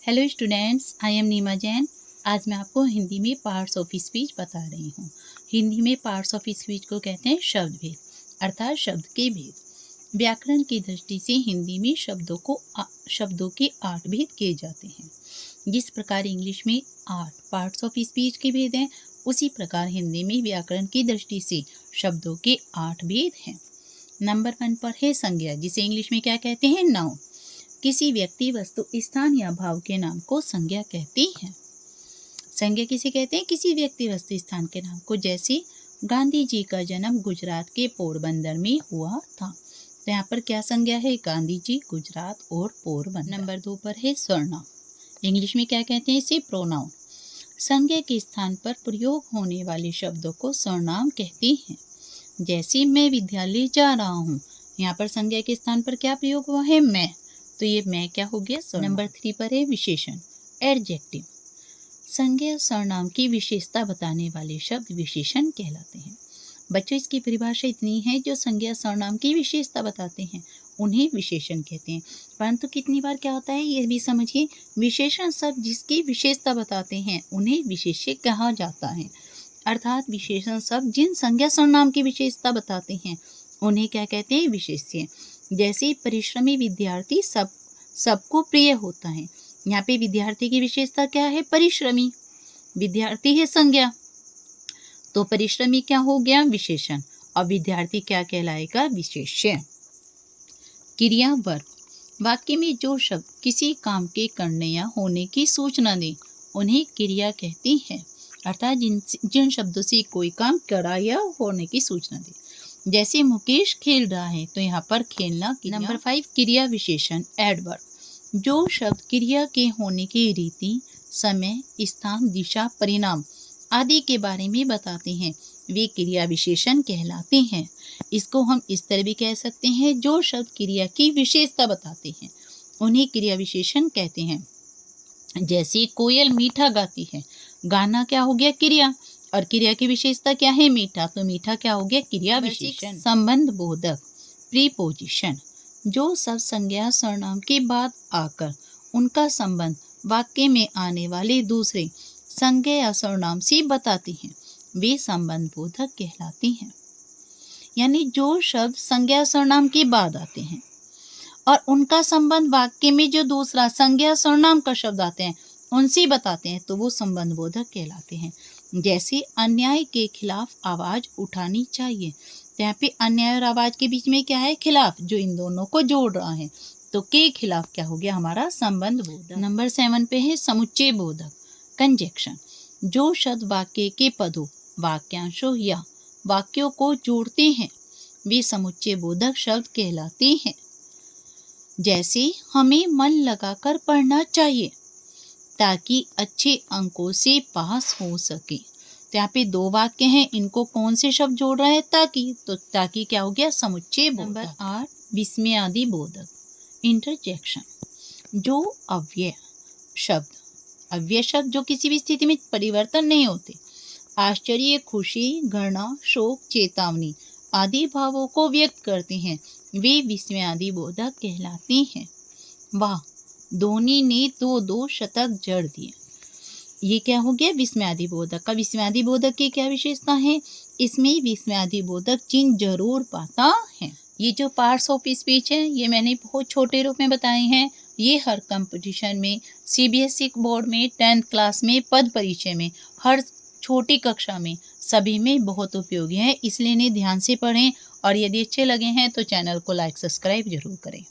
Hello students, I am नीमा जैन। आज मैं आपको हिंदी में पार्ट्स ऑफ स्पीच बता रही हूँ। हिंदी में पार्ट्स ऑफ स्पीच को कहते हैं शब्द भेद, अर्थात शब्द के भेद। व्याकरण की दृष्टि से हिंदी में शब्दों के 8 भेद किए जाते हैं। जिस प्रकार इंग्लिश में 8 पार्ट्स ऑफ स्पीच के भेद हैं, उसी प्रकार हिंदी में व्याकरण की दृष्टि से शब्दों के 8 भेद हैं। नंबर 1 पर है संज्ञा, जिसे इंग्लिश में क्या कहते हैं? नाउन। किसी व्यक्ति, वस्तु, स्थान या भाव के नाम को संज्ञा कहती है। संज्ञा किसे कहते हैं? किसी व्यक्ति, वस्तु, स्थान के नाम को। जैसे गांधी जी का जन्म गुजरात के पोरबंदर में हुआ था, तो यहाँ पर क्या संज्ञा है? गांधी जी, गुजरात और पोरबंदर। नंबर 2 पर है सर्वनाम। इंग्लिश में क्या कहते हैं इसे? प्रोनाउन। संज्ञा के स्थान पर प्रयोग होने वाले शब्दों को सर्वनाम कहते हैं। जैसे मैं विद्यालय जा रहा हूँ, यहाँ पर संज्ञा के स्थान पर क्या प्रयोग हुआ है? मैं, तो ये मैं क्या हो गया? नंबर 3 पर है विशेषण, एडजेक्टिव। संज्ञा सर्वनाम की विशेषता बताने वाले शब्द विशेषण कहलाते हैं। बच्चों, इसकी परिभाषा इतनी है, जो संज्ञा सर्वनाम की विशेषता बताते हैं उन्हें विशेषण कहते हैं। परंतु कितनी बार क्या होता है ये भी समझिए, विशेषण शब्द जिसकी विशेषता बताते हैं उन्हें विशेष्य कहा जाता है। अर्थात विशेषण शब्द जिन संज्ञा सर्वनाम की विशेषता बताते हैं उन्हें क्या कहते हैं? विशेष्य। जैसे परिश्रमी विद्यार्थी सबको प्रिय होता है। यहाँ पे विद्यार्थी की विशेषता क्या है? परिश्रमी। विद्यार्थी है संज्ञा, तो परिश्रमी क्या हो गया? विशेषण। और विद्यार्थी क्या कहलाएगा? विशेष्य। क्रिया वर्ग। वाक्य में जो शब्द किसी काम के करने या होने की सूचना दे उन्हें क्रिया कहती है। अर्थात जिन शब्दों से कोई काम करा या होने की सूचना दे। जैसे मुकेश खेल रहा है, तो यहाँ पर खेलना। नंबर 5 क्रिया विशेषण, एडवर्ब। जो शब्द क्रिया के होने की रीति, समय, स्थान, दिशा, परिणाम आदि के बारे में बताते हैं वे क्रिया विशेषण कहलाते हैं। इसको हम इस तरह भी कह सकते हैं, जो शब्द क्रिया की विशेषता बताते हैं उन्हें क्रिया विशेषण कहते हैं। जैसे कोयल मीठा गाती है, गाना क्या हो गया? क्रिया, और क्रिया की विशेषता क्या है? मीठा, तो मीठा क्या हो गया? क्रिया विशेषण। संबंध बोधक, प्रीपोजिशन। जो सब संज्ञा सर्वनाम के बाद आकर उनका संबंध वाक्य में आने वाले दूसरे संज्ञा या सर्वनाम से बताते हैं वे संबंध बोधक कहलाते हैं। यानी जो शब्द संज्ञा सर्वनाम के बाद आते हैं और उनका संबंध वाक्य में जो दूसरा संज्ञा सर्वनाम का शब्द आते हैं उनसे बताते हैं, तो वो संबंध बोधक कहलाते हैं। जैसे अन्याय के खिलाफ आवाज उठानी चाहिए, तो यहाँ पे अन्याय और आवाज के बीच में क्या है? खिलाफ, जो इन दोनों को जोड़ रहा है, तो के खिलाफ क्या हो गया? हमारा संबंध बोधक। नंबर 7 पे है समुच्चय बोधक, कंजक्शन। जो शब्द वाक्य के पदों, वाक्यांशों या वाक्यों को जोड़ते हैं वे समुच्चय बोधक शब्द कहलाते हैं। जैसे हमें मन लगाकर पढ़ना चाहिए ताकि अच्छे अंकों से पास हो सके, तो यहाँ पे 2 वाक्य हैं, इनको कौन से शब्द जोड़ रहा है? ताकि, तो ताकि क्या हो गया? समुच्चय बोधक। नंबर 8 विस्मयादि बोधक, इंटरजेक्शन। जो अव्यय शब्द जो किसी भी स्थिति में परिवर्तन नहीं होते, आश्चर्य, खुशी, घृणा, शोक, चेतावनी आदि भावों को व्यक्त करते हैं वे विस्मयादि बोधक कहलाते हैं। वाह, धोनी ने 2 शतक जड़ दिए, ये क्या हो गया? विस्मयादि बोधक का। विस्मयादि बोधक की क्या विशेषता है? इसमें विस्मयादि बोधक चिन्ह जरूर पाता है। ये जो पार्ट्स ऑफ स्पीच है ये मैंने बहुत छोटे रूप में बताए हैं। ये हर कंपटीशन में, सीबीएसई बोर्ड में, 10th क्लास में, पद परिचय में, हर छोटी कक्षा में, सभी में बहुत उपयोगी है। इसलिए इन्हें ध्यान से पढ़ें और यदि अच्छे लगे हैं तो चैनल को लाइक सब्सक्राइब जरूर करें।